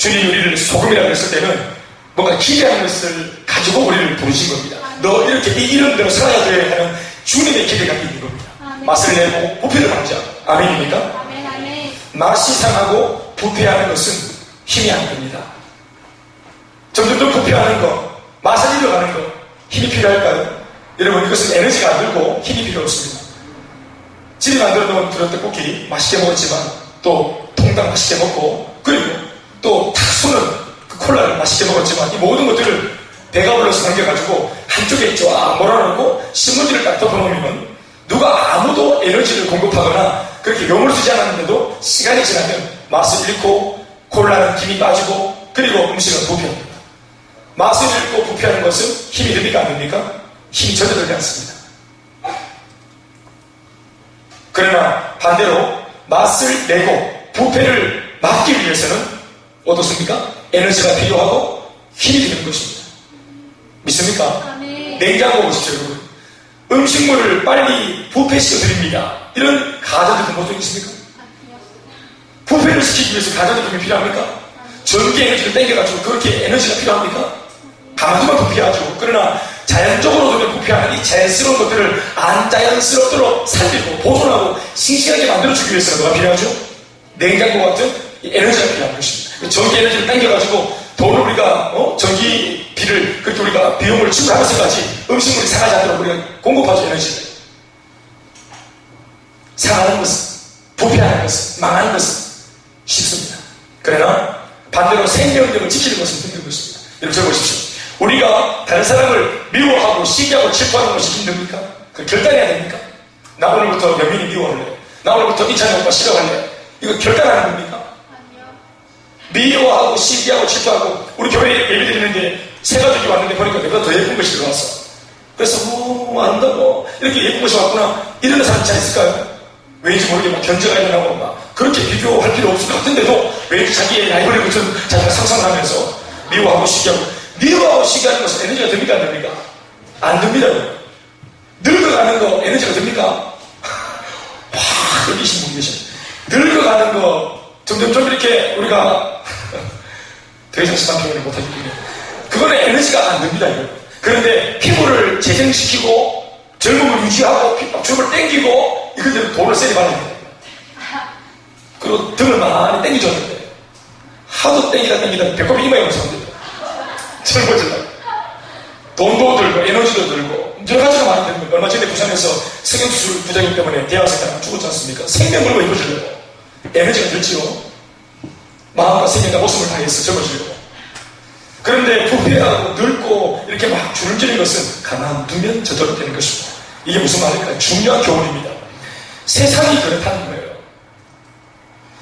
주님이 우리를 소금이라고 했을 때는 뭔가 기대하는 것을 가지고 우리를 부르신 겁니다. 너 이렇게 이 이름대로 살아야 돼 하는 주님의 기대가 있는 겁니다. 맛을 내고 부패를 막자. 아멘입니까? 아멘, 아멘. 맛이 상하고 부패하는 것은 힘이 안 됩니다. 점점 더 부패하는 거, 맛을 잃어가는 거, 힘이 필요할까요? 여러분, 이것은 에너지가 안 들고 힘이 필요 없습니다. 집에 만들어 놓은 그런 떡볶이 맛있게 먹었지만 또 통닭 맛있게 먹고 그리고 또 탁 쏘는 그 콜라를 맛있게 먹었지만 이 모든 것들을 배가 불러서 남겨가지고 한쪽에 쫙 몰아놓고 신문지를 딱 덮어놓으면 누가 아무도 에너지를 공급하거나 그렇게 용을 쓰지 않았는데도 시간이 지나면 맛을 잃고 콜라는 김이 빠지고 그리고 음식은 부패합니다. 맛을 잃고 부패하는 것은 힘이 됩니까? 안 됩니까? 힘이 전혀 들지 않습니다. 그러나 반대로 맛을 내고 부패를 막기 위해서는 어떻습니까? 에너지가 필요하고 힘이 되는 것입니다. 믿습니까? 아멘. 냉장고 보십시오, 여러분. 음식물을 빨리 부패시켜 드립니다. 이런 가전제품 본 적 있습니까? 부패를 시키기 위해서 가전제품이 필요합니까? 전기 에너지를 땡겨가지고 그렇게 에너지가 필요합니까? 가만두면 부패하죠. 그러나 자연적으로 되면 부패하는 이 자연스러운 것들을 안 자연스럽도록 살리고 보존하고 싱싱하게 만들어주기 위해서는 뭐가 필요하죠? 냉장고 같은 이 에너지가 필요한 것입니다. 전기 에너지를 땡겨가지고 돈을 우리가 전기비를 그렇게 우리가 비용을 지불하면서까지 음식물이 상하지 않도록 우리가 공급하죠. 에너지를. 상하는 것은, 부패하는 것은, 망하는 것은 쉽습니다. 그러나 반대로 생명력을 지키는 것은 힘든 것입니다. 여러분 적어보십시오. 우리가 다른 사람을 미워하고 시기하고 질투하는 것이 힘듭니까? 그 결단해야 됩니까? 나 오늘부터 명민이 미워할래. 나 오늘부터 이찬이 오빠 싫어할래. 이거 결단하는 겁니까? 미워하고 시기하고 질투하고 우리 교회에 예배 드리는데 새 가족이 왔는데 보니까 내가 더 예쁜 것이 들어왔어. 그래서 안다고 이렇게 예쁜 것이 왔구나 이런 사람이 잘 있을까요? 왠지 모르게 막 견제가 일어나고 막 그렇게 비교할 필요 없을 것 같은데도 왠지 자기의 라이벌의 것은 자기가 상상하면서 미워하고 시기하는 것은 에너지가 됩니까? 안 됩니까? 안 됩니다. 늙어가는 거 에너지가 됩니까? 와, 여기 계신 분 계셔. 늙어가는 거 점점 좀 이렇게 우리가 더 이상 심한 표현을 못하겠군요. 그거는 에너지가 안 됩니다. 이거. 그런데 피부를 재생시키고 젊음을 유지하고 줌을 땡기고 이것들은 돈을 세게 받아야 됩니다. 그리고 등을 많이 땡겨줬는데 하도 땡기다 배꼽이 이마에 오는 사람들 젊어진다. 돈도 들고 에너지도 들고 여러 가지가 많이 되는 거예요. 얼마 전에 부산에서 성형수술 부작용 때문에 대학생이 죽었지 않습니까? 생명 걸고 입어주려고 에너지가 들지요. 마음과 생명과 목숨을 다해서 젊어지려고. 그런데 부패하고 늙고 이렇게 막 주름지는 것은 가만두면 저절로 되는 것입니다. 이게 무슨 말일까요? 중요한 교훈입니다. 세상이 그렇다는 거예요.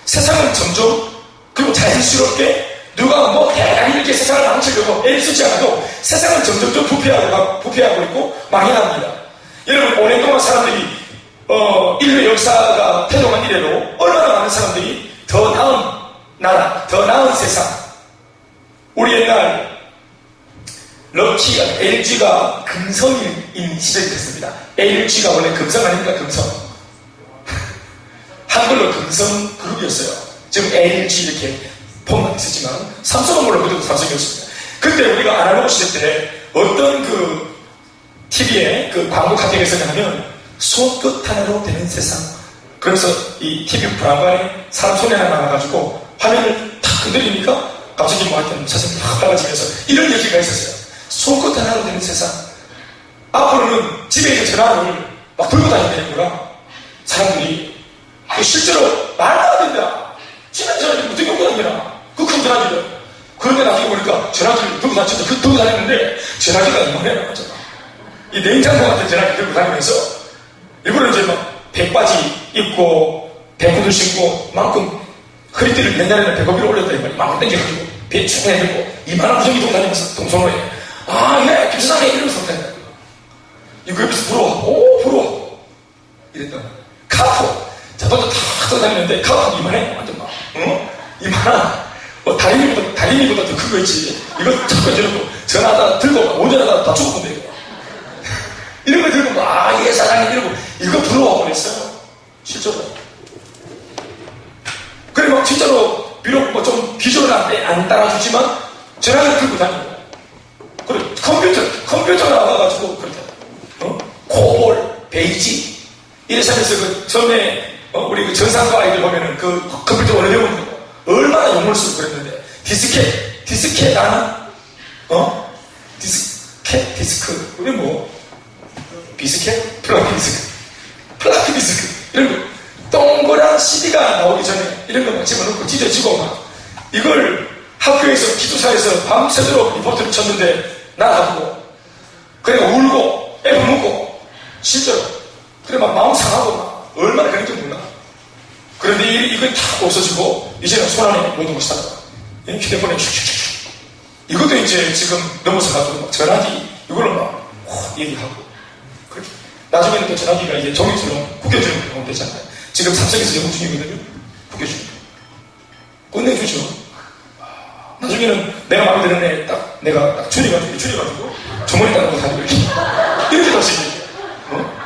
세상은 점점 그리고 자연스럽게 누가 뭐 대단히 이렇게 세상을 망치려고 애를 쓰지 않아도 세상은 점점 부패하고 있고 망해납니다. 여러분 오랜 동안 사람들이 인류의 역사가 태동한 이래로 얼마나 많은 사람들이 더 나은 나라, 더 나은 세상. 우리 옛날 럭키가 LG가 금성인 시절이 됐습니다. LG가 원래 금성 아닙니까? 금성. 한글로 금성 그룹이었어요. 지금 LG 이렇게 폰만 있었지만 삼성은 물론 그때도 삼성이었습니다. 그때 우리가 아날로그 시대 때 어떤 그 TV에 그 광고 카텍이 있었냐면 손끝 하나로 되는 세상. 그래서 이 TV 브라운관에 사람 손이 하나 나와가지고 화면을 탁 건드리니까 갑자기 뭐 하여튼 사진이 확 빨라지면서 이런 얘기가 있었어요. 손끝 하나로 되는 세상. 앞으로는 집에 있는 전화를 막 들고 다니는 되는구나. 사람들이 실제로 말도 안 된다. 집에 전화를 어떻게 들고 다니나. 그 큰 전화기를. 그런데 나중에 보니까 전화기를 들고 다녔는데 그 들고 다녔는데 전화기가 이만해 나왔잖아. 이 냉장고 같은 전화기 들고 다니면서 일부러 이제 막 백바지 입고 백구두 신고 만큼 허리띠를 옛날에는 배꼽 위로 올렸다 이 말이야. 막 땡겨가지고 배 축에 들고 이만한 무전기 들고 다니면서 동성로에 예 김수상에 이러면서 다닌다. 이거 옆에서 부러워. 부러워. 이랬다. 카푸 자동차 탁 들어다니는데 카푸 이만해. 완전 막 이만한 다리미보다 더 큰 거 있지. 이거 탁 건져놓고 전화하다 들고 운전하다 다 죽었는데 이거. 이런 거 들고 예 사장님 이러고 이거 부러워 그랬어요. 실제로. 그래 막 진짜로 비록 뭐 좀 비주얼은 안 따라주지만 전화기를 들고 다니고, 그래, 컴퓨터가 나와가지고, 그렇다. 코볼, 베이지. 이래서 하면서 그 전에, 우리 그 전산과 아이들 보면은 그 컴퓨터 어느 배우는 거 얼마나 용어를 쓰고 그랬는데, 디스켓 아나? 디스크. 그게 뭐? 비스켓? 플라피 디스크. 이런 거. 동그란 CD가 나오기 전에 이런 거막 집어넣고 찢어지고 막. 이걸 학교에서, 기숙사에서 밤새도록 리포트를 쳤는데, 나가고, 그래, 울고, 애를 묻고, 실제로. 그래, 막 마음 상하고 막, 얼마나 그랬는지 몰라. 그런데 이건 다 없어지고, 이제는 손안에 모든 것이 다 휴대폰에 슉슉슉. 이것도 이제 지금 넘어서가지고 막 전화기, 이걸로 막, 얘기하고. 그렇게. 나중에는 또 전화기가 이제 종이처럼 구겨주는 경우가 되잖아요. 지금 삼성에서 연구 중이거든요. 구겨주는 거. 끝내주죠. 나중에는 내가 마음에 드는 애 내가 딱 줄여가지고 주머니 따라고 다니고 이렇게 할 수 있는 거예요.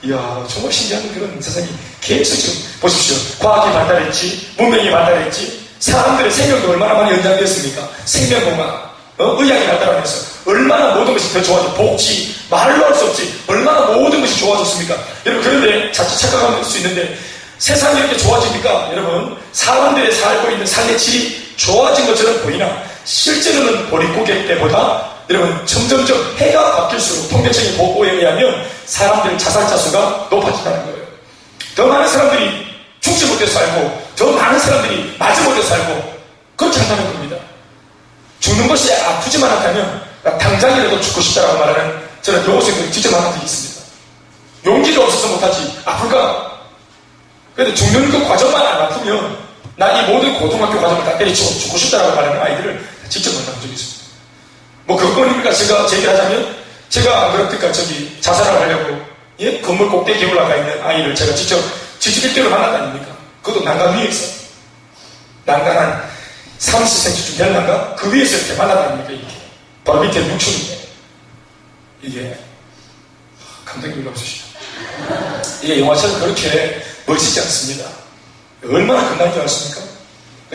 이야, 정말 신기한 그런 세상이 계속 지금 보십시오. 과학이 발달했지, 문명이 발달했지, 사람들의 생명도 얼마나 많이 연장되었습니까? 생명공학, 의학이 발달하면서 얼마나 모든 것이 더 좋아져. 복지, 말로 할 수 없지. 얼마나 모든 것이 좋아졌습니까? 여러분, 그런데 자칫 착각할 수 있는데, 세상이 이렇게 좋아지니까 여러분, 사람들이 살고 있는 삶의 질이 좋아진 것처럼 보이나 실제로는 보릿고개 때보다 여러분 점점점 해가 바뀔수록 통계적인 보고에 의하면 사람들의 자살자 수가 높아진다는 거예요. 더 많은 사람들이 죽지 못해 살고 더 많은 사람들이 맞지 못해 살고 그렇게 한다는 겁니다. 죽는 것이 아프지만 않다면 당장이라도 죽고 싶다라고 말하는 저는 여고생들이 직접 만난 적이 있습니다. 용기가 없어서 못하지 아플까? 그런데 죽는 그 과정만 안 아프면 나 이 모든 고등학교 과정을 다 때려치고 죽고 싶다라고 말하는 아이들을 직접 만난 적이 있습니다. 뭐 그것뿐입니까? 제가 얘기를 하자면 제가 그렇게까 자살을 하려고 건물 꼭대기에 올라가 있는 아이를 제가 직접 1대로 만난 거 아닙니까? 그것도 난간 위에서 난간 한 30cm쯤 되는 난간 그 위에서 이렇게 만나다닙니까? 이렇게 바로 밑에 육축인데 이게 감독님이 없으시죠? 이게 영화처럼 그렇게 멋지지 않습니다. 얼마나 끝난 줄 아십니까?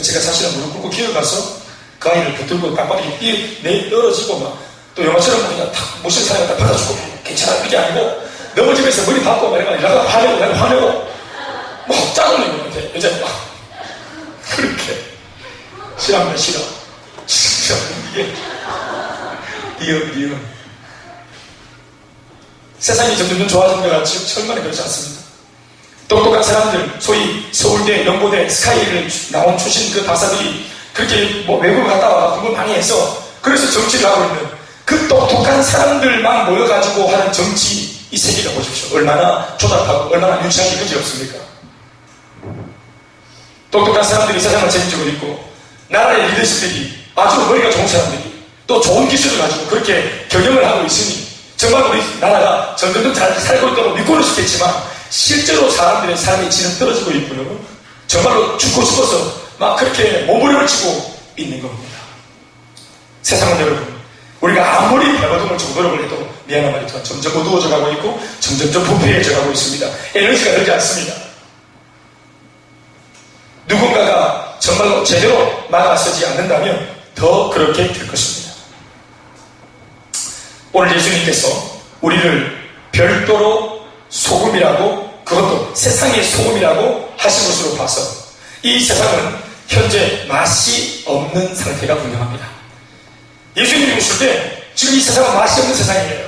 제가 사실은 무릎 꿇고 기어가서 그 아이를 붙들고 땅바닥에 떨어지고 막 또 영화처럼 그냥 탁 모실 사람이 딱 받아주고 괜찮아 그게 아니고 넘어지면서 머리 박고 내가 화내고 막 짜증 내고 이렇게 여자가 막 그렇게 싫어하면 싫어 진짜 이게 세상이 점점 좋아지는 것 같지 절반에 그렇지 않습니다. 똑똑한 사람들, 소위 서울대, 연고대, 스카이를 나온 출신 그 박사들이 그렇게 뭐 외국을 갔다 와 공부를 많이 해서 그래서 정치를 하고 있는 그 똑똑한 사람들만 모여가지고 하는 정치 이 세계가 보십시오. 얼마나 조잡하고 얼마나 유치하기 그지없습니까? 똑똑한 사람들이 세상을 책임지고 있고 나라의 리더십들이 아주 머리가 좋은 사람들이 또 좋은 기술을 가지고 그렇게 경영을 하고 있으니 정말 우리 나라가 점점 잘 살고 있다고 믿고는 싶겠지만 실제로 사람들의 삶의 질은 떨어지고 있고요. 정말로 죽고 싶어서 막 그렇게 몸부림을 치고 있는 겁니다. 세상은 여러분, 우리가 아무리 발버둥을 치고 노력을 해도 미안한 말이지만 점점 어두워져 가고 있고 점점 부패해져 가고 있습니다. 에너지가 늘지 않습니다. 누군가가 정말로 제대로 막아서지 않는다면 더 그렇게 될 것입니다. 오늘 예수님께서 우리를 별도로 소금이라고 그것도 세상의 소금이라고 하신 것으로 봐서 이 세상은 현재 맛이 없는 상태가 분명합니다. 예수님이 오실 때 지금 이 세상은 맛이 없는 세상이에요.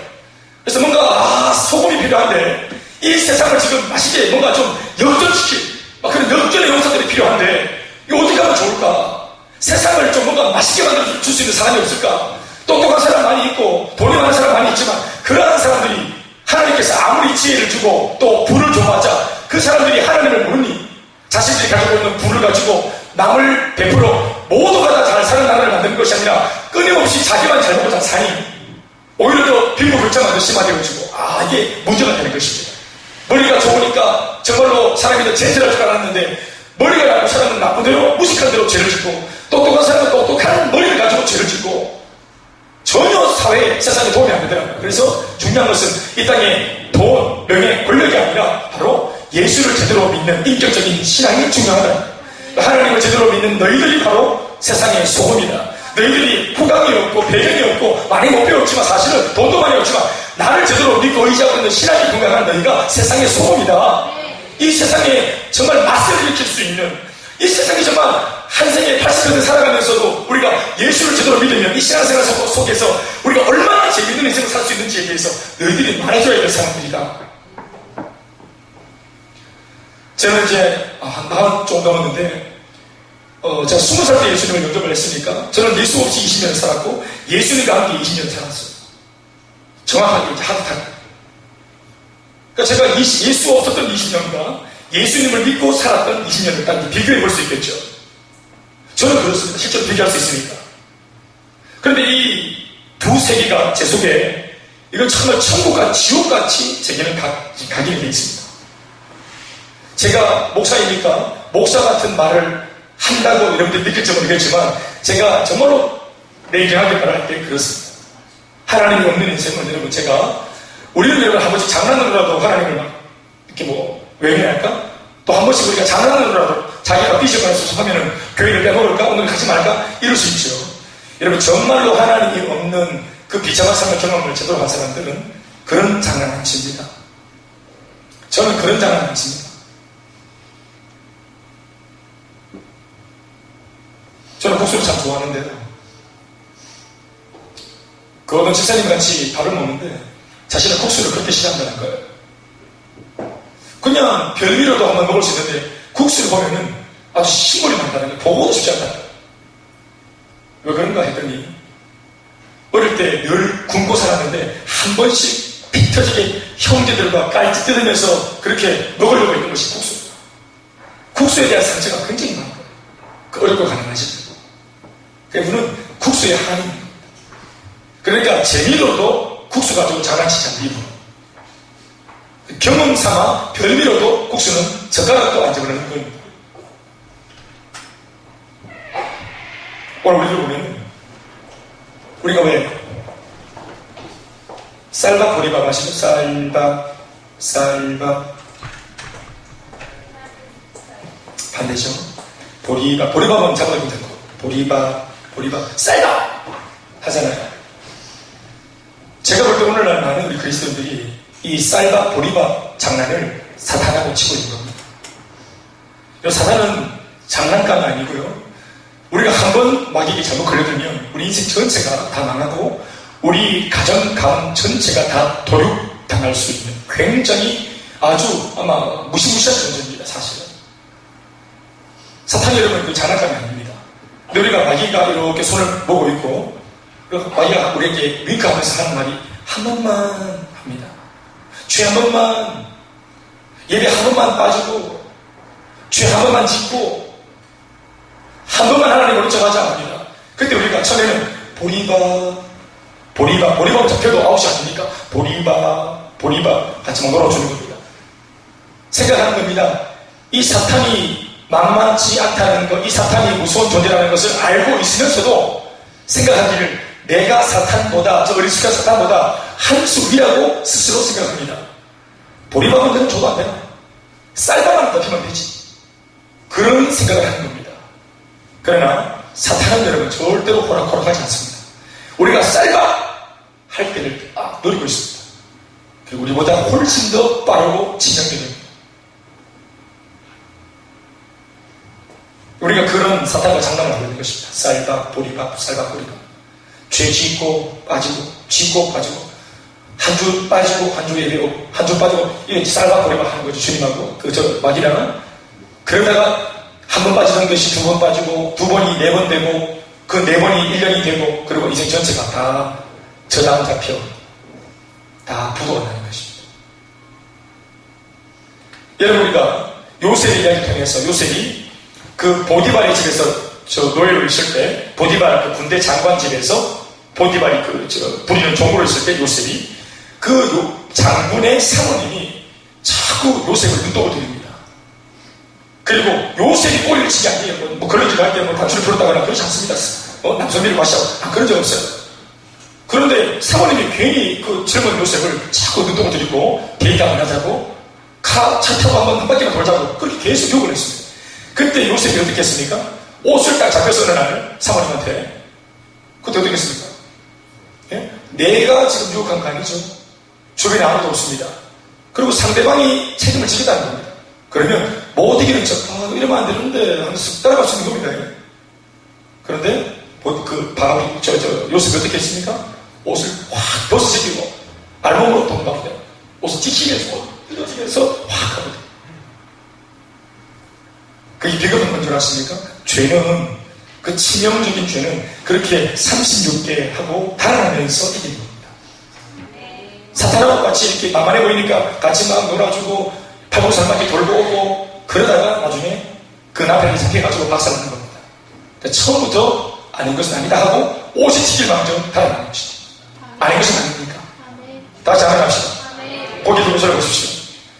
그래서 뭔가 소금이 필요한데 이 세상을 지금 맛있게 뭔가 좀 역전시킬 그런 역전의 용사들이 필요한데 이거 어떻게 하면 좋을까? 세상을 좀 뭔가 맛있게 만들어 줄 수 있는 사람이 없을까? 똑똑한 사람 많이 있고 돈이 많은 사람 많이 있지만 그러한 사람들이 하나님께서 아무리 지혜를 주고 또 부를 줘봤자 그 사람들이 하나님을 모르니 자신들이 가지고 있는 부를 가지고 남을 베풀어 모두가 다 잘 사는 나라를 만드는 것이 아니라 끊임없이 자기만 잘 먹고 잘 사니 오히려 더 빈부격차가 더 심화되어지고 이게 문제가 되는 것입니다. 머리가 좋으니까 정말로 사람이 더 제재할 줄 알았는데 머리가 나쁜 사람은 나쁜 대로 무식한 대로 죄를 짓고 똑똑한 사람은 똑똑한 머리를 가지고 죄를 짓고 전혀 사회에 세상에 도움이 안 되더라고요. 그래서 중요한 것은 이 땅에 돈, 명예, 권력이 아니라 바로 예수를 제대로 믿는 인격적인 신앙이 중요하다. 하나님을 제대로 믿는 너희들이 바로 세상의 소금이다. 너희들이 후광이 없고 배경이 없고 많이 못 배웠지만 사실은 돈도 많이 없지만 나를 제대로 믿고 의지하고 있는 신앙이 건강한 너희가 세상의 소금이다. 이 세상에 정말 맛을 일으킬 수 있는, 이 세상이 정말 한 생에 80% 살아가면서도 우리가 예수를 제대로 믿으면 이 신앙생활 속에서 우리가 얼마나 재미있는 인생을 살 수 있는지에 대해서 너희들이 말해줘야 될 사람들이다. 저는 이제 나 좀 넘었는데 제가 20살 때 예수님을 영접을 했으니까 저는 예수 없이 20년을 살았고 예수님과 함께 20년을 살았어요. 정확하게 이제 하듯하게. 그러니까 제가 예수 없었던 20년과 예수님을 믿고 살았던 20년을 딱 비교해 볼 수 있겠죠. 저는 그렇습니다. 실제로 비교할 수 있으니까. 그런데 이 두 세계가 제 속에 이건 정말 천국과 지옥같이 제게는 각인이 되어 있습니다. 제가 목사이니까 목사 같은 말을 한다고 여러분들이 느낄지 모르겠지만 제가 정말로 냉정하게 말할 때 그렇습니다. 하나님이 없는 인생은 여러분 제가 우리는 여러분 한 번씩 장난으로라도 하나님을 막 이렇게 뭐 외면할까? 또 한 번씩 우리가 장난으로라도 자기가 삐져가는 소속하면은 교회를 빼먹을까? 오늘 가지 말까? 이럴 수 있죠. 여러분 정말로 하나님이 없는 그 비참한 삶의 경험을 제대로 한 사람들은 그런 장난 안 칩니다. 저는 그런 장난 안 칩니다. 저는 국수를 참 좋아하는데요. 그 어떤 집사님 같이 밥을 먹는데 자신은 국수를 그렇게 싫어한다는 거예요. 그냥 별미로도 한번 먹을 수 있는데 국수를 보면은 아주 신물이 난다는 거예요. 보고도 싶지 않다는 거예요. 왜 그런가 했더니 어릴 때 늘 굶고 살았는데 한 번씩 피 터지게 형제들과 깔지 뜯으면서 그렇게 먹으려고 했던 것이 국수입니다. 국수에 대한 상처가 굉장히 많은 거예요. 그 어렵고 가능하시죠. 그분은 국수의 하나님입니다. 그러니까 재미로도 국수 가지고 장난치지 않는 이분. 경험 삼아 별미로도 국수는 젓가락도 안 집어넣는 분. 오늘 우리를 보면 우리가 왜 쌀밥 보리밥 아시죠? 쌀밥 반대죠. 보리밥은 잡아도 괜찮고 보리밥 쌀밥 하잖아요. 제가 볼 때 오늘날 많은 우리 그리스도인들이 이 쌀밥 보리밥 장난을 사탄하고 치고 있는 겁니다. 이 사탄은 장난감이 아니고요. 우리가 한번 마귀에게 잘못 걸려들면 우리 인생 전체가 다 망하고 우리 가정 전체가 다 도륙당할 수 있는 굉장히 아주 아마 무시무시한 존재입니다. 사실은 사탄이 여러분 그 장난감이 아닙니다. 근데 우리가 마귀가 이렇게 손을 모고 있고 마귀가 우리에게 윙크하면서 하는 말이 한 번만 합니다. 죄 한 번만, 예배 한 번만 빠지고 죄 한 번만 짓고 한 번만 하나님을 인정하자 합니다. 그때 우리가 처음에는 보리밥 잡혀도 9시 아닙니까? 보리밥 같이 막 놀아주는 겁니다. 생각하는 겁니다. 이 사탄이 만만치 않다는 것, 이 사탄이 무서운 존재라는 것을 알고 있으면서도 생각하기를 내가 사탄보다, 저 어리숙한 사탄보다 한 수 위라고 스스로 생각합니다. 보리밥은 그냥 줘도 안 되나? 쌀밥만 덮이면 되지. 그런 생각을 하는 겁니다. 그러나 사탄은 여러분 절대로 호락호락하지 않습니다. 우리가 쌀밥 할 때를 딱 노리고 있습니다. 그리고 우리보다 훨씬 더 빠르고 진정됩니다. 우리가 그런 사탄과 장난을 하고 있는 것입니다. 쌀밥, 보리밥. 죄 짓고 빠지고, 짓고 빠지고, 한 주 빠지고, 한 주 예배고, 한 주 빠지고, 이게 쌀밥, 보리밥 하는 거죠. 주님하고, 마귀랑은. 그러다가 한 번 빠지던 것이 두 번 빠지고, 두 번이 4번 되고, 그 4번이 1년이 되고, 그리고 인생 전체가 다 저당 잡혀, 다 부도가 나는 것입니다. 여러분, 우리가 요셉의 이야기를 통해서 요셉이 그 보디발의 집에서 노예로 있을 때, 보디발 그 군대 장관 집에서 보디발이 부리는 종으로 있을 때 요셉이 그 장군의 사모님이 자꾸 요셉을 눈독을 들입니다. 그리고 요셉이 꼬리를 치지 않게 뭐 그런 일 할 때 뭐 단추를 풀었다거나 그러지 않습니다. 남성비를 마시고 그런 적 없어요. 그런데 사모님이 괜히 그 젊은 요셉을 자꾸 눈독을 들이고 데이트 한번 하자고 차 타고 한 바퀴만 돌자고 그렇게 계속 욕을 했습니다. 그때 요셉이 어떻게 했습니까? 옷을 딱 잡혀서 어느 날 사모님한테. 그때 어떻게 했습니까? 예? 내가 지금 유혹한 거 아니죠? 주변에 아무도 없습니다. 그리고 상대방이 책임을 지겠다는 겁니다. 그러면 못 이기는 척, 이러면 안 되는데 하면서 따라갈 수 있는 겁니다. 그런데 요셉이 어떻게 했습니까? 옷을 확 벗어지고 알몸으로 동갑니다. 옷을 찢기면서 뜯어지면서 확 하거든요. 그게 비겁한 건 줄 아십니까? 죄는, 그 치명적인 죄는 그렇게 36개 하고 달아나면서 이기는 겁니다. 사탄하고 같이 이렇게 만만해 보이니까 같이 막 놀아주고 팔복살맞게 돌고 오고 그러다가 나중에 그 남편이 잡혀가지고 박살나는 겁니다. 그러니까 처음부터 아닌 것은 아니다 하고 옷이 튀길 망정 달아나는 것이죠. 아닌 것은 아닙니까? 다시 한번 합시다. 고개 들고 저를 보십시오.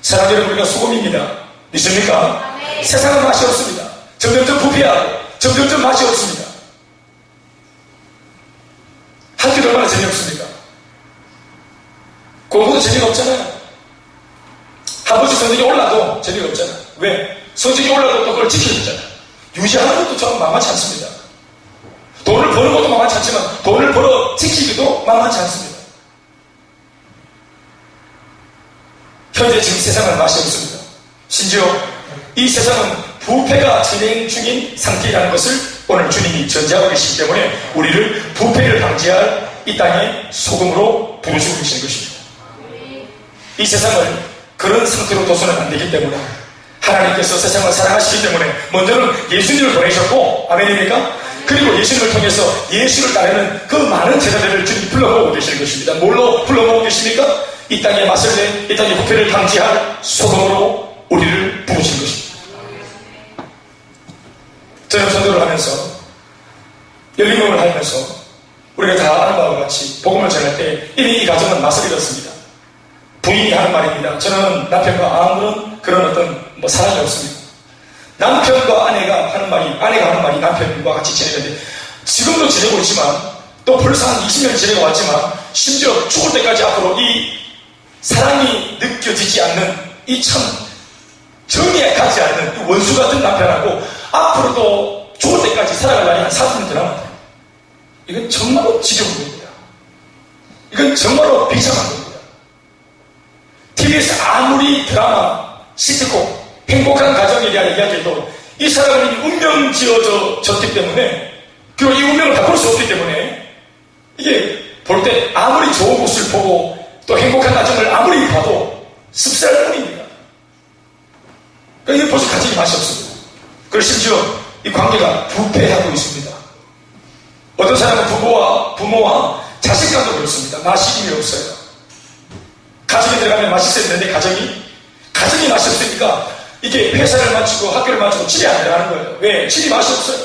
사랑하는 여러분, 우리가 소금입니다. 믿습니까? 세상은 맛이 없습니다. 점점점 부패하고 점점점 맛이 없습니다. 학교도 얼마나 재미없습니까? 공부도 재미가 없잖아요. 한번씩 성적이 올라도 재미가 없잖아요. 왜? 성적이 올라도 또 그걸 지켜주잖아요. 유지하는 것도 참 만만치 않습니다. 돈을 버는 것도 만만치 않지만 돈을 벌어 지키기도 만만치 않습니다. 현재 지금 세상은 맛이 없습니다. 심지어 이 세상은 부패가 진행 중인 상태라는 것을 오늘 주님이 전제하고 계시기 때문에 우리를 부패를 방지할 이 땅의 소금으로 부르시고 계시는 것입니다. 이 세상을 그런 상태로 둬서는 안 되기 때문에 하나님께서 세상을 사랑하시기 때문에 먼저는 예수님을 보내셨고, 아멘입니까? 그리고 예수님을 통해서 예수를 따르는 그 많은 제자들을 주님이 불러모으고 계시는 것입니다. 뭘로 불러모으고 계십니까? 이 땅에 맞설 때 이 땅의 부패를 방지할 소금으로 우리를 부르신 것입니다. 저는 전도를 하면서 열림목을 하면서 우리가 다 아는 바와 같이 복음을 전할 때 이미 이 가정은 맛을 잃었습니다. 부인이 하는 말입니다. 저는 남편과 아무런 그런 어떤 사랑이 없습니다. 남편과 아내가 하는 말이 남편과 같이 지내는데 지금도 지내고 있지만 또 벌써 한 20년 지내고 왔지만 심지어 죽을 때까지 앞으로 이 사랑이 느껴지지 않는 이 참 정에 가지 않는 이 원수 같은 남편하고 앞으로도 죽을 때까지 살아갈 날이 한 40년 더 남았다. 이건 정말로 지겨운 겁니다. 이건 정말로 비참한 겁니다. TV에서 아무리 드라마, 시트콤, 행복한 가정에 대한 이야기해도 이 사람은 이미 운명 지어졌기 때문에, 그리고 이 운명을 바꿀 수 없기 때문에 이게 볼 때 아무리 좋은 모습을 보고 또 행복한 가정을 아무리 봐도 씁쓸할 뿐입니다. 그러니까 이게 벌써 가정이 맛이 없습니다. 그리고 심지어 이 관계가 부패하고 있습니다. 어떤 사람은 부모와 자식간도 그렇습니다. 맛이 이미 없어요. 가정에 들어가면 맛있어야 되는데 가정이 맛이 없으니까 이게 회사를 마치고 학교를 마치고 집에 안 들어가는 거예요. 왜? 집이 맛이 없어요.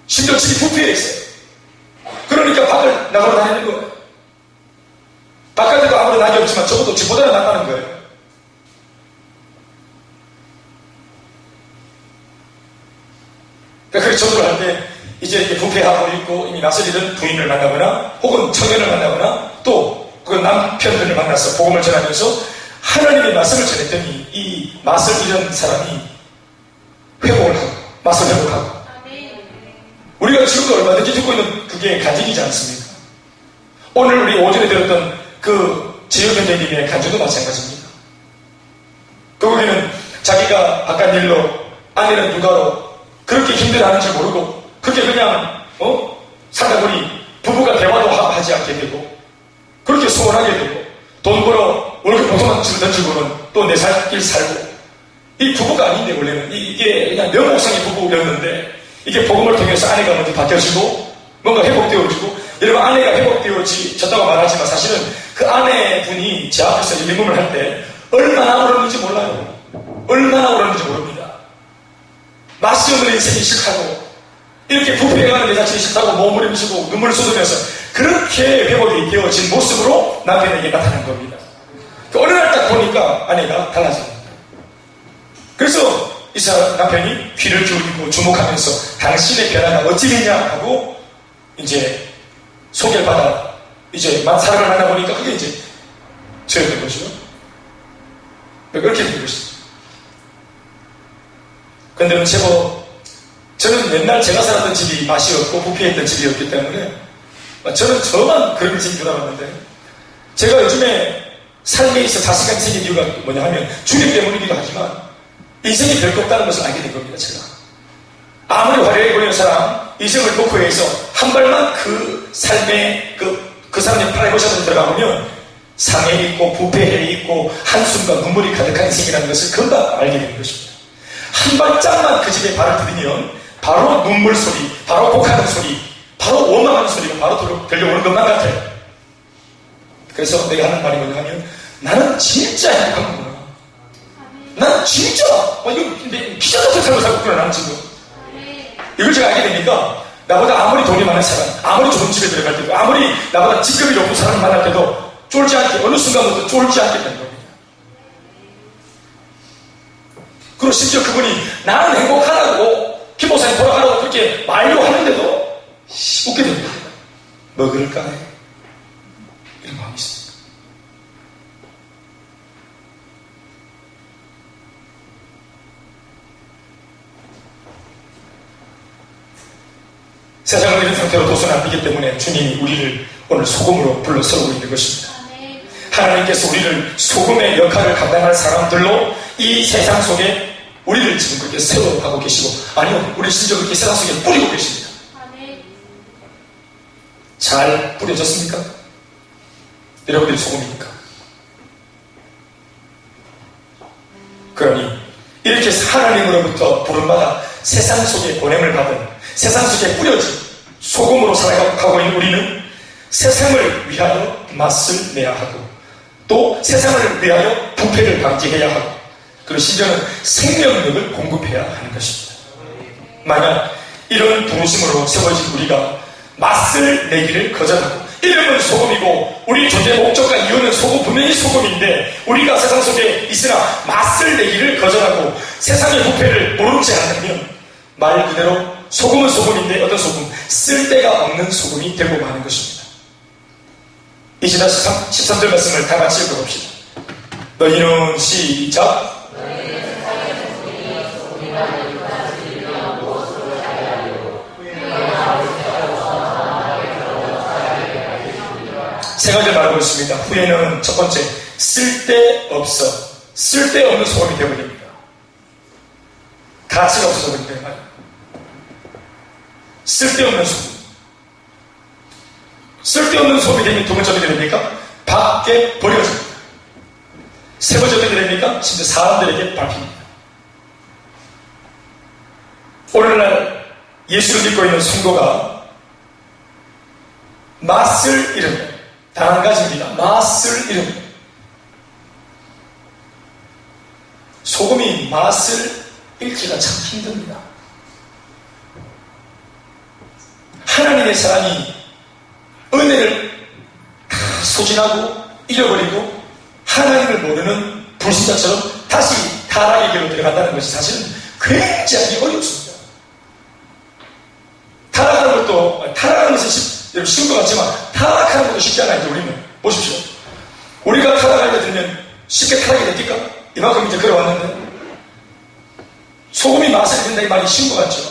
심지어 집이 부패해 있어요. 그러니까 밖을 나가러 다니는 거예요. 바깥에도 아무리 낙이 없지만 적어도 집보다는 낫다는 거예요. 그렇게 전도를 할 때 이제 이렇게 부패하고 있고 이미 낯을 잃은 부인을 만나거나 혹은 청년을 만나거나 또 그 남편들을 만나서 복음을 전하면서 하나님의 말씀을 전했더니 이 맛을 잃은 사람이 회복을 하고 맛을 회복하고 우리가 지금도 얼마든지 듣고 있는 그게 간증이지 않습니까? 오늘 우리 오전에 들었던 그 지효경제님의 간증도 마찬가지입니다. 거기는 자기가 바깥 일로 아내는 육아로 그렇게 힘들어하는 줄 모르고 그렇게 그냥 살다 보니 부부가 대화도 하지 않게 되고 그렇게 소원하게 되고 돈 벌어 월급 보통만 던지고는 또 내 살 길 살고 이 부부가 아닌데 원래는 이게 그냥 명목상의 부부였는데 이게 복음을 통해서 아내가 먼저 바뀌어지고 뭔가 회복되어지고 여러분 아내가 회복되어졌다고 말하지만 사실은 그 아내분이 제 앞에서 이 민문을 할 때 얼마나 울었는지 몰라요. 얼마나 울었는지 모릅니다. 맛이 없는 인생이 싫다고 이렇게 부패해가는 내 자신이 싫다고 몸부림치고 눈물을 쏟으면서 그렇게 회복이 되어진 모습으로 남편에게 나타난 겁니다. 어느 날 딱 보니까 아내가 달라집니다. 그래서 이 사람 남편이 귀를 기울이고 주목하면서 당신의 변화가 어찌 되냐 하고 이제 소개를 받아 이제 사람을 만나보니까 그게 이제 저였던 것이죠. 그렇게 된 것이죠. 근데 제법 저는 옛날 제가 살았던 집이 맛이 없고 부패했던 집이었기 때문에 저는 저만 그런 집인 줄 알았는데 제가 요즘에 삶에 있어 자식감이 생긴 이유가 뭐냐 하면 주님 때문이기도 하지만 인생이 별거 없다는 것을 알게 된 겁니다. 제가 아무리 화려해 보이는 사람 인생을 놓고 해서 한 발만 그 삶에 그 사람의 프라이버시로 들어가보면 상해 있고 부패해 있고 한숨과 눈물이 가득한 인생이라는 것을 금방 알게 되는 것입니다. 한 발짝만 그 집에 발을 들이면 바로 눈물 소리, 바로 곡하는 소리, 바로 원망하는 소리가 바로 들려오는 것만 같아요. 그래서 내가 하는 말이 뭐냐 하면 나는 진짜 행복한 거구나. 나는 진짜 이거 기적 같은 삶을 살고 있구나 나는 지금. 이걸 제가 알게 되니까 나보다 아무리 돈이 많은 사람, 아무리 좋은 집에 들어갈 때도 아무리 나보다 직급이 높은 사람을 만날 때도 쫄지 않게 어느 순간부터 쫄지 않게 되는 겁니다. 그리고 심지어 그분이 나는 행복하다고 김목사님 돌아가라고 그렇게 말로 하는데도 웃게 됩니다. 뭐 그럴까? 이런 마음이 있습니다. 세상은 이런 상태로 도선 안 되기 때문에 주님이 우리를 오늘 소금으로 불러 세우고 있는 것입니다. 하나님께서 우리를 소금의 역할을 감당할 사람들로 이 세상 속에 우리를 지금 그렇게 세워가고 계시고 아니요 우리 심지어 그렇게 세상 속에 뿌리고 계십니다. 잘 뿌려졌습니까? 여러분들이 소금입니까? 그러니 이렇게 하나님으로부터 부름받아 세상 속에 보냄을 받은 세상 속에 뿌려진 소금으로 살아가고 있는 우리는 세상을 위하여 맛을 내야 하고 또 세상을 위하여 부패를 방지해야 하고 그리고 심지어는 생명력을 공급해야 하는 것입니다. 만약 이런 부르심으로 세워진 우리가 맛을 내기를 거절하고 이름은 소금이고 우리 존재 목적과 이유는 소금 분명히 소금인데 우리가 세상 속에 있으나 맛을 내기를 거절하고 세상의 부패를 모르지 않으면 말 그대로 소금은 소금인데 어떤 소금? 쓸데가 없는 소금이 되고 마는 것입니다. 13절 말씀을 다 같이 읽어봅시다. 너희는 시작 세 가지를 말하고 있습니다. 후에는 첫 번째 쓸데없는 소금이 되어버립니다. 가치가 없어져 버린다 말이에요. 쓸데없는 소금. 쓸데없는 소금이 되면 두 번째 어떻게 됩니까? 밖에 버려집니다. 세 번째 어떻게 됩니까? 심지어 사람들에게 밟힙니다. 오늘날 예수를 믿고 있는 성도가 맛을 잃으면 단 한 가지입니다. 맛을 잃으면 소금이 맛을 잃기가 참 힘듭니다. 하나님의 사랑이 은혜를 다 소진하고 잃어버리고 하나님을 모르는 불신자처럼 다시 타락의 길로 들어간다는 것이 사실은 굉장히 어렵습니다. 타락하는 것은 여러분 쉬운 것 같지만 타락하는 것도 쉽지 않아요. 우리는 보십시오. 우리가 타락하게 되면 쉽게 타락이 됩니까? 이만큼 이제 걸어왔는데 소금이 맛을 잃는다 이 말이 쉬운 것 같죠?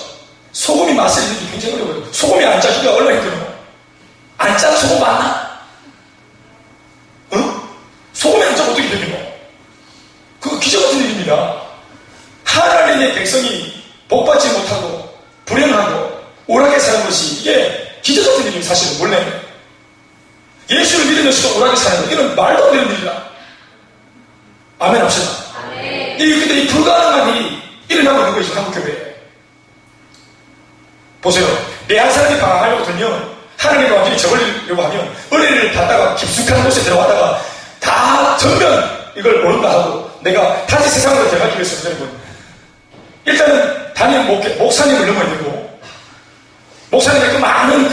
소금이 맛을 잃는 게 굉장히 어려워요. 소금이 안 짜기가 얼마나 힘들어. 안 짠 소금 맞나? 응? 소금이 안 짜고 어떻게 되겠노? 그거 기적 같은 일입니다. 하나님의 백성이 복받지 못하고 불행하고 오락에 사는 것이 이게 기적 같은 일이에요. 사실은 원래 예수를 믿으면서도 오락에 사는 것 이건 말도 안 되는 일이라. 아멘 합시다. 근데 이 불가능한 일이 일어나고 있는 거죠. 한국교회에. 보세요. 내 한 사람이 방황하려고 들면 하나님을 완전히 저버리려고 하면 은혜를 받다가 깊숙한 곳에 들어가다가 다 전면 이걸 모른다 하고 내가 다시 세상으로 들어가기 위해서 여러분 일단은 담임 목사님을 넘어야 되고 목사님의 그 많은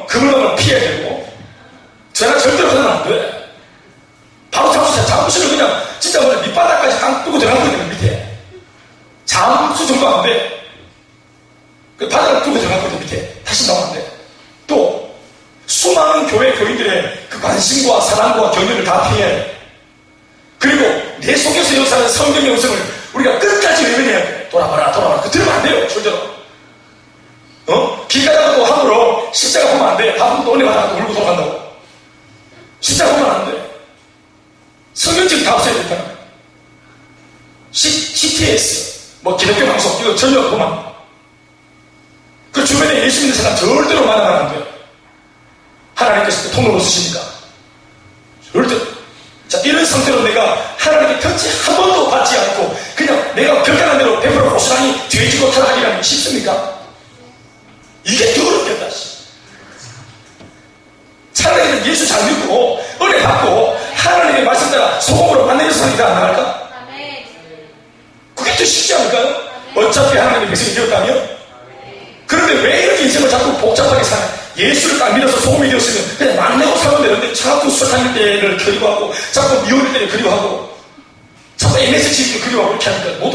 그물망을 피해야 되고 제가 절대로 하면 안 돼. 바로 잠수를 그냥 진짜 밑바닥까지 딱 뜨고 들어가고 있는 밑에 잠수 정도 안 돼. 그 바닥을 뜨고 들어가고 있는 밑에 다시 나오면 안 돼. 또 수많은 교회 교인들의 그 관심과 사랑과 격려를 다 피해. 그리고 내 속에서 역사하는 성경의 음성을 우리가 끝까지 외면해야 돼. 돌아봐라, 돌아봐라. 그 들으면 안 돼요, 절대로. 길 가다가도 함부로 십자가 보면 안 돼. 함부로 은혜 받아가지고 울고 돌아간다고. 십자가 보면 안 돼. 성경책 다 없어야 된다. CTS, 기독교 방송, 이거 전혀 보면. 그 주변에 예수 믿는 사람 절대로 만나면 안 돼요. 하나님께서 통로로 쓰십니다. 절대로. 자, 이런 상태로 내가 하나님의 터치 한 번도 받지 않고 그냥 내가 결단한 대로 100% 고스란히 뒤에 지고 타락하기라는 쉽습니까? 이게 더 어렵겠다. 차라리 예수 잘 믿고 은혜 받고 하나님의 말씀 따라 소금으로 만나는 사람이 안 나갈까? 그게 더 쉽지 않을까요? 어차피 하나님의 백성이 되었다면? 그런데 왜 이렇게 인생을 자꾸 복잡하게 사냐? 예수를 딱 믿어서 소금이 되었으면 그냥 만나고 살면 되는데 자꾸 수탕일 때를 그리워하고 자꾸 미워할 때를 그리워하고 자꾸 MSG를 그리워하고 이렇게 하니까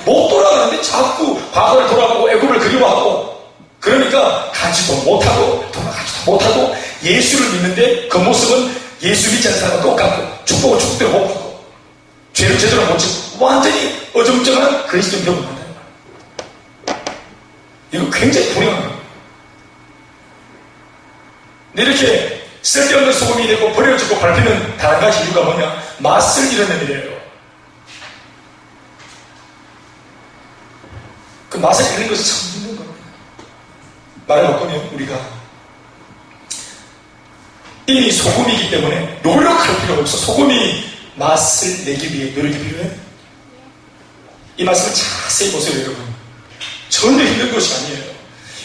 못 돌아가는데 자꾸 과거를 돌아보고 애굽을 그리워하고 그러니까 가지도 못하고 돌아가지도 못하고 예수를 믿는데 그 모습은 예수 믿지 않는 사람과 똑같고 축복을 축복대로 못 받고 죄를 제대로 못 지고 완전히 어정쩡한 그리스도 믿음을 만나는 거예요. 이거 굉장히 불행한 거예요. 이렇게 쓸데없는 소금이 되고 버려지고 밟히는 다른 가지 이유가 뭐냐? 맛을 잃는 일이에요. 그 맛을 잃는 것이 참 힘든 겁니다. 말을 바꾸면 우리가 이미 소금이기 때문에 노력할 필요가 없어. 소금이 맛을 내기 위해 노력이 필요해. 이 말씀을 자세히 보세요, 여러분. 전혀 힘든 것이 아니에요.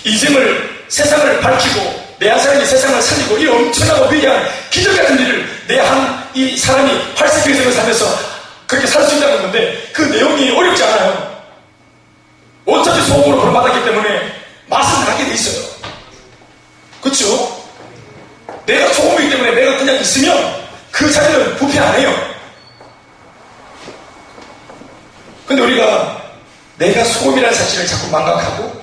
인생을, 세상을 밝히고 내 한 사람이 세상을 살리고 이 엄청나고 위대한 기적 같은 일을 내 한 이 사람이 8세기 인생을 살면서 그렇게 살 수 있다는 건데 그 내용이 어렵지 않아요. 어차피 소금으로 벌받았기 때문에 맛은 나게 돼 있어요. 그렇죠? 내가 소금이기 때문에 내가 그냥 있으면 그 자리는 부패 안 해요. 근데 우리가 내가 소금이라는 사실을 자꾸 망각하고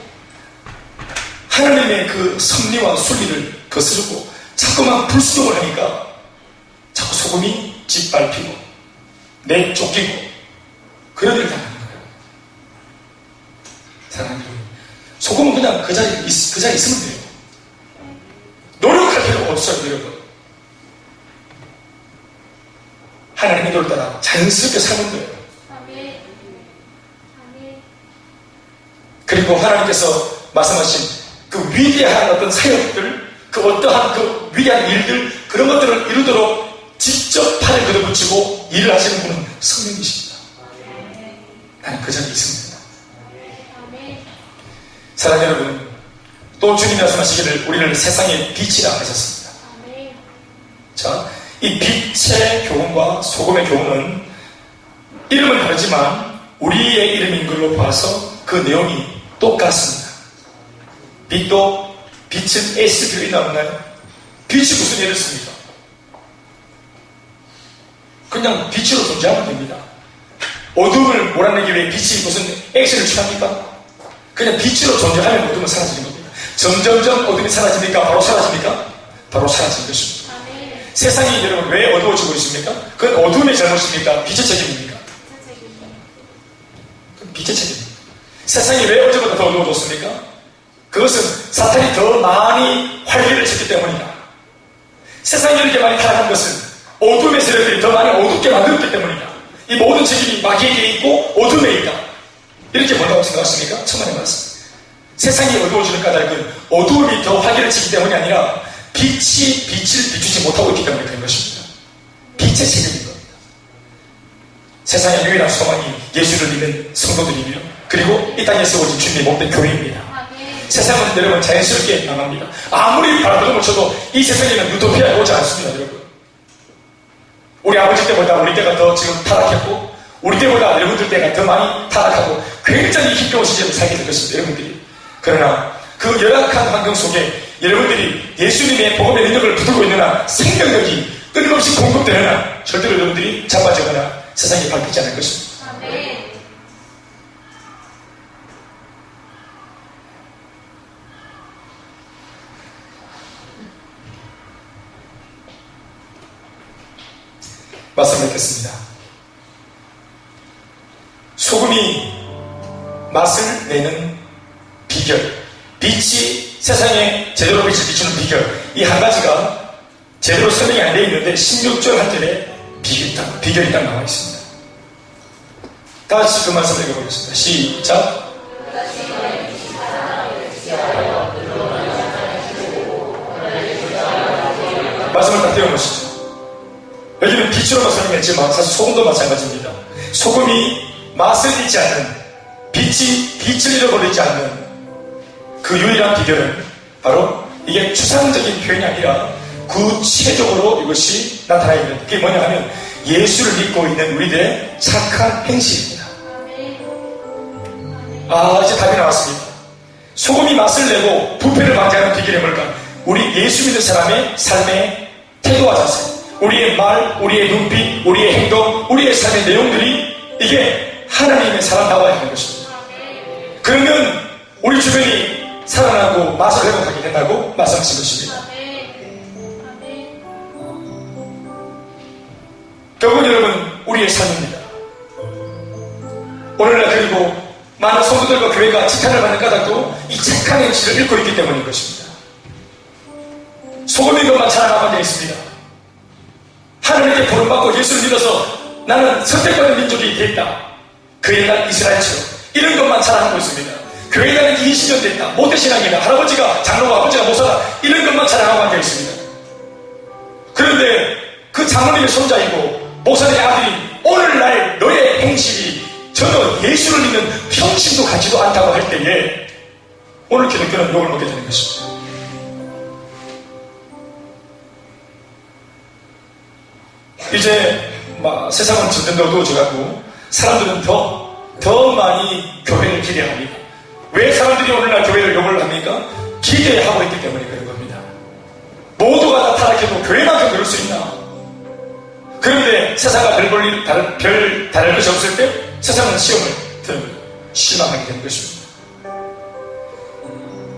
하나님의 그 섭리와 순리를 거스르고 자꾸만 불수동을 하니까 자꾸 소금이 짓밟히고 내쫓기고 그런 일을 당하는 거예요. 사랑하는 여러분, 소금은 그냥 그 자리에 있으면 돼요. 노력할 필요가 없어요, 여러분. 하나님의 도를 따라 자연스럽게 살면 돼요. 그리고 하나님께서 말씀하신 그 위대한 어떤 사역들, 그 어떠한 그 위대한 일들, 그런 것들을 이루도록 직접 팔에 걷어붙이고 일을 하시는 분은 성령이십니다. 나는 그 자리에 있습니다. 사랑하는 여러분, 또 주님이 말씀하시기를 우리를 세상의 빛이라 하셨습니다. 자, 이 빛의 교훈과 소금의 교훈은 이름은 다르지만 우리의 이름인 걸로 봐서 그 내용이 똑같습니다. 빛도, 빛은 S 표현이 나오나요? 빛이 무슨 예를 씁니까? 그냥 빛으로 존재하면 됩니다. 어둠을 몰아내기 위해 빛이 무슨 액션을 취합니까? 그냥 빛으로 존재하면 어둠은 사라지는 겁니다. 점점점 어둠이 사라집니까? 바로 사라집니까? 바로 사라지는 것입니다. 세상이 여러분 왜 어두워지고 있습니까? 그건 어둠의 잘못입니까? 빛의 책임입니까? 그건 빛의 책임입니다. 세상이 왜 어제보다 더 어두워졌습니까? 그것은 사탄이 더 많이 활기를 쳤기 때문이다. 세상이 이렇게 많이 타락한 것은 어둠의 세력들이 더 많이 어둡게 만들었기 때문이다. 이 모든 책임이 마귀에게 있고 어둠에 있다. 이렇게 본다고 생각하십니까? 천만의 말씀. 세상이 어두워지는 까닭은 어두움이 더 활기를 치기 때문이 아니라 빛이 빛을 비추지 못하고 있기 때문에 그런 것입니다. 빛의 책임인 겁니다. 세상의 유일한 소망이 예수를 믿는 성도들이며 그리고 이 땅에 세워진 주님의 몸된 교회입니다. 세상은 여러분 자연스럽게 망합니다. 아무리 발버둥을 쳐도 이 세상에는 유토피아에 오지 않습니다, 여러분. 우리 아버지 때보다 우리 때가 더 지금 타락했고 우리 때보다 여러분들 때가 더 많이 타락하고 굉장히 힘겨운 시절을 살게 될 것입니다, 여러분들이. 그러나 그 열악한 환경 속에 여러분들이 예수님의 복음의 능력을 붙들고 있는 한 생명력이 끊임없이 공급되는 한 절대로 여러분들이 자빠지거나 세상에 밟히지 않을 것입니다. 말씀을 듣겠습니다. 소금이 맛을 내는 비결, 빛이 세상에 제대로 빛을 비추는 비결, 이 한 가지가 제대로 설명이 안 되어 있는데 16절 한 절에 비결이 딱 나와 있습니다. 다시 그 말씀 읽어보겠습니다. 시작. 말씀을 딱 띄워보시죠. 여기는 빛으로만 설명했지만 사실 소금도 마찬가지입니다. 소금이 맛을 잃지 않는, 빛이 빛을 잃어버리지 않는 그 유일한 비결은 바로 이게 추상적인 표현이 아니라 구체적으로 이것이 나타나 있는, 그게 뭐냐 하면 예수를 믿고 있는 우리들의 착한 행실입니다. 이제 답이 나왔습니다. 소금이 맛을 내고 부패를 방지하는 비결이 뭘까? 우리 예수 믿는 사람의 삶의 태도와 자세, 우리의 말, 우리의 눈빛, 우리의 행동, 우리의 삶의 내용들이 이게 하나님의 사람다워야 하는 것입니다. 그러면 우리 주변이 살아나고 맛을 회복하게 된다고 말씀하신 것입니다. 결국 여러분, 우리의 삶입니다. 오늘날 그리고 많은 성도들과 교회가 지탄을 받는 까닭도 이 착한 행실을 잃고 있기 때문인 것입니다. 소금인 것만 자랑하고 앉아 있습니다. 하나님께 부름받고 예수를 믿어서 나는 선택받은 민족이 되었다. 그 옛날 이스라엘처럼 이런 것만 자랑하고 있습니다. 교회 다닌 20년 됐다. 모태신앙이다. 할아버지가 장로가, 아버지가 목사다. 이런 것만 자랑하고 앉아 있습니다. 그런데 그 장로님의 손자이고 목사님의 아들이 오늘날 너의 행실이 전혀 예수를 믿는 평심도 같지도 않다고 할 때에 오늘 기독교는 욕을 먹게 되는 것입니다. 이제 세상은 점점 더 어두워져가고 사람들은 더 많이 교회를 기대합니다. 왜 사람들이 오늘날 교회를 욕을 합니까? 기대하고 있기 때문에 그런 겁니다. 모두가 다 타락해도 교회만큼 그럴 수 있나? 그런데 세상과 별 다를 것이 없을 때 세상은 시험을 들고 실망하게 되는 것입니다.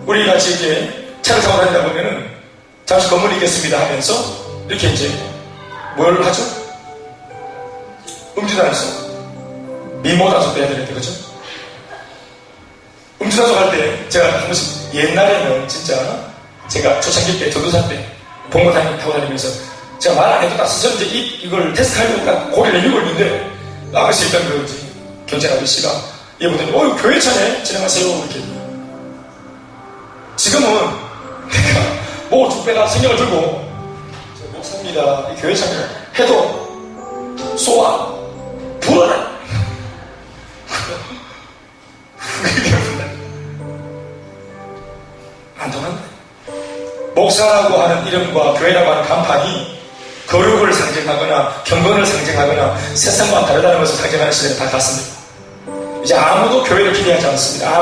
우리 같이 이제 차를 타고 다니다 보면은 잠시 건물이 있겠습니다 하면서 이렇게 이제 뭘 하죠? 음주단속, 미모단속도 해야 되는데, 그죠? 음주단속 할 때 제가 한 번씩 옛날에는 진짜 제가 초창기 때 전도사 때 본거 타고 다니면서 제가 말 안 해도 딱 스스로 이제 이걸 테스트하려고 딱 고개를 내밀고 있는데 아버지 일단 그 경찰 아저씨가 얘보더니 교회 차네 진행하세요 이렇게. 지금은 내가 목을 쭉 빼가 신경을 들고 목사입니다 이 교회 차입니다 해도 쏘아 불어라 안 통한다. 목사라고 하는 이름과 교회라고 하는 간판이 거룩을 상징하거나 경건을 상징하거나 세상과 다르다는 것을 상징하는 시대는 다 갔습니다. 이제 아무도 교회를 기대하지 않습니다.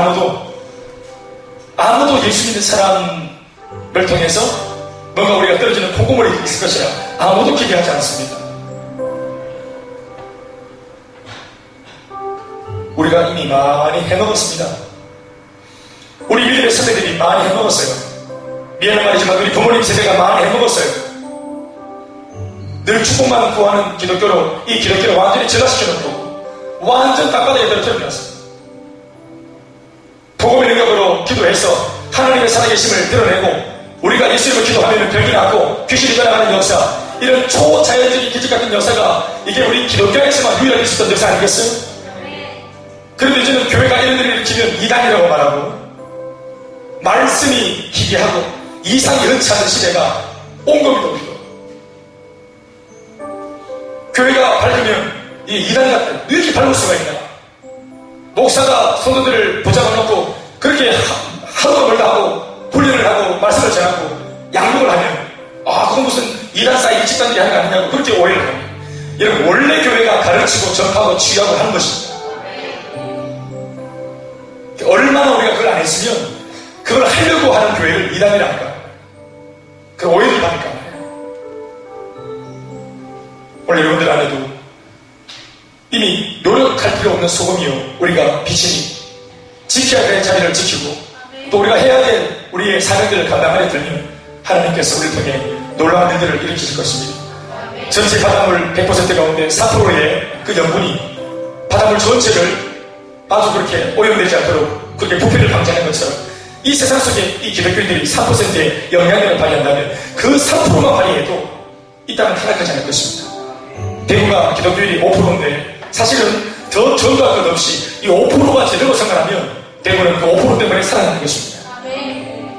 아무도 예수 믿는 사람을 통해서 뭔가 우리가 떨어지는 콩고물이 있을 것이라 아무도 기대하지 않습니다. 우리가 이미 많이 해먹었습니다. 우리 믿음의 선배들이 많이 해먹었어요. 미안한 말이지만 우리 부모님 세대가 많이 해먹었어요. 늘 축복만 구하는 기독교로 이 기독교를 완전히 전락시켜놓고 완전 땅바닥에 떨어뜨려놨어요. 복음의 능력으로 기도해서 하나님의 살아계심을 드러내고 우리가 예수님을 기도하면 병이 낫고 귀신이 변화하는 역사, 이런 초자연적인 기적 같은 역사가 이게 우리 기독교에서만 유일하게 있었던 역사 아니겠어요? 그런데 이제는 교회가 이런 일을 일으키면 이단이라고 말하고 말씀이 기괴하고 이상이 흔치 않은 시대가 온 겁니다. 우리도 교회가 밝으면 이 이단 같은 왜 이렇게 밝을 수가 있나? 목사가 성도들을 붙잡아놓고 그렇게 하루가 멀다 하고 훈련을 하고 말씀을 전하고 양육을 하면 그건 무슨 이단 사이 집단들이 하는 거 아니냐고 그렇게 오해를 합니다. 여러분 원래 교회가 가르치고 전파하고 치유하고 하는 것입니다. 얼마나 우리가 그걸 안 했으면 그걸 하려고 하는 교회를 이단이라 할까? 그 오해를 받을까 말이에요. 오늘 여러분들 안에도 이미 노력할 필요 없는 소금이요 우리가 빛이니 지켜야 될 자리를 지키고 또 우리가 해야 될 우리의 사명들을 감당하려 들면 하나님께서 우리를 통해 놀라운 일들을 일으키실 것입니다. 전체 바닷물 100% 가운데 4%의 그 염분이 바닷물 전체를 아주 그렇게 오염되지 않도록 그렇게 부패를 방지하는 것처럼 이 세상 속에 이 기독교인들이 3%의 영향력을 발휘한다면 그 3%만 발휘해도 이 땅은 타락하지 않을 것입니다. 대구가 기독교인이 5%인데 사실은 더 전도할 것 없이 이 5%가 제대로 생각하면 대구는 그 5% 때문에 살아나는 것입니다.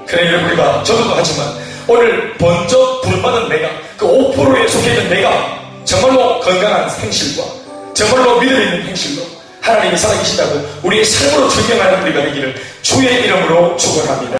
그래 우리가 전도도 하지만 오늘 번쩍 부름받은 내가 그 5%에 속해있는 내가 정말로 건강한 행실과 정말로 믿음 있는 행실로 하나님이 살아계신다고 우리의 삶으로 증명하는 우리가 되기를 주의 이름으로 축원합니다.